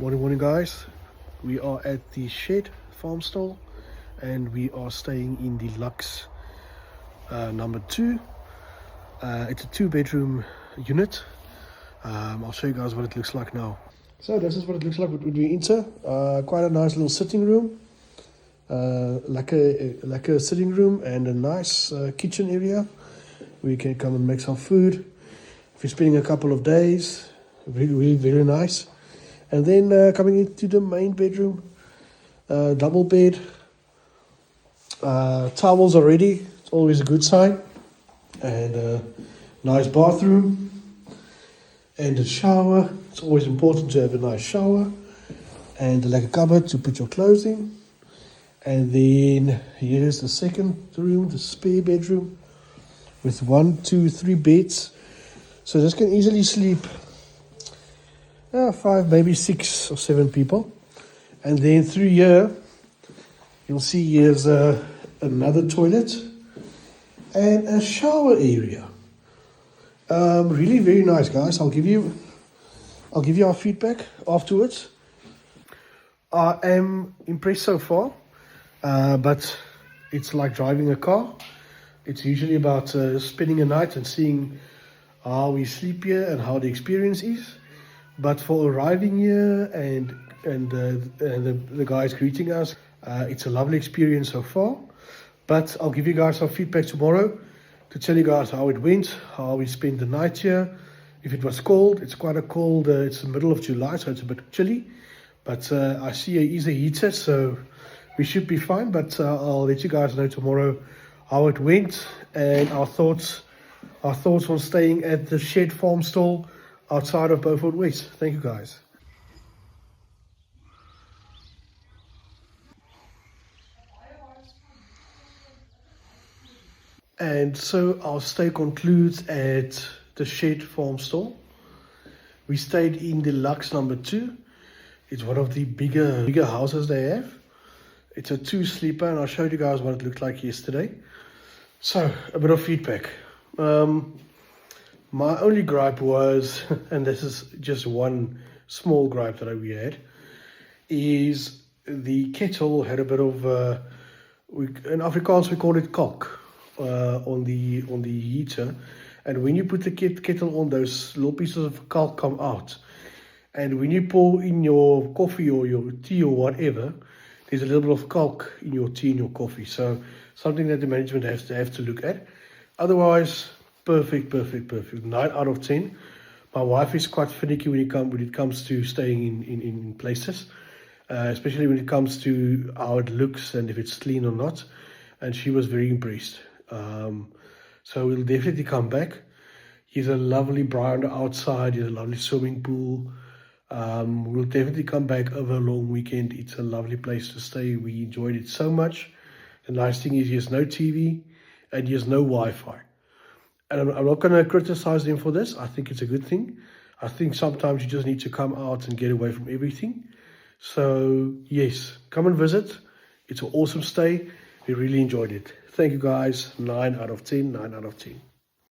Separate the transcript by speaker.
Speaker 1: Morning guys. We are at the Shed Farm Stall and we are staying in the Lux number 2. It's a 2-bedroom unit. I'll show you guys what it looks like now. So this is what it looks like when we enter. Quite a nice little sitting room, like a sitting room, and a nice kitchen area where you can come and make some food if you're spending a couple of days. Really very nice. And then coming into the main bedroom, double bed, towels already. It's always a good sign. And a nice bathroom and a shower. It's always important to have a nice shower, and like a cupboard to put your clothes in. And then here's the second room, the spare bedroom, with 1, 2, 3 beds. So this can easily sleep 5, maybe 6 or 7 people. And then through here, you'll see here's another toilet and a shower area. Really very nice, guys. I'll give you our feedback afterwards. I am impressed so far, but it's like driving a car. It's usually about spending a night and seeing how we sleep here and how the experience is. But for arriving here and the guys greeting us, it's a lovely experience so far. But I'll give you guys some feedback tomorrow to tell you guys how it went, how we spent the night here. If it was cold, it's quite a cold, it's the middle of July, so it's a bit chilly. But I see it is a heater, so we should be fine. But I'll let you guys know tomorrow how it went and our thoughts on staying at the Shed Farm Stall outside of Beaufort West. Thank you guys. And so our stay concludes at the Shed Farm Stall. We stayed in the Lux number 2. It's one of the bigger houses they have. It's a 2-sleeper, and I showed you guys what it looked like yesterday. So a bit of feedback. My only gripe was, and this is just one small gripe that we had, is the kettle had a bit of, in Afrikaans we call it kalk, on the heater. And when you put the kettle on, those little pieces of kalk come out. And when you pour in your coffee or your tea or whatever, there's a little bit of kalk in your tea and your coffee. So something that the management has to look at. Otherwise, perfect. 9 out of 10. My wife is quite finicky when it comes to staying in places, especially when it comes to how it looks and if it's clean or not. And she was very impressed. So we'll definitely come back. He's a lovely braai on the outside. He's a lovely swimming pool. We'll definitely come back over a long weekend. It's a lovely place to stay. We enjoyed it so much. The nice thing is he has no TV and he has no Wi-Fi. And I'm not going to criticize them for this. I think it's a good thing. I think sometimes you just need to come out and get away from everything. So yes, come and visit. It's an awesome stay. We really enjoyed it. Thank you guys. 9 out of 10. 9 out of 10.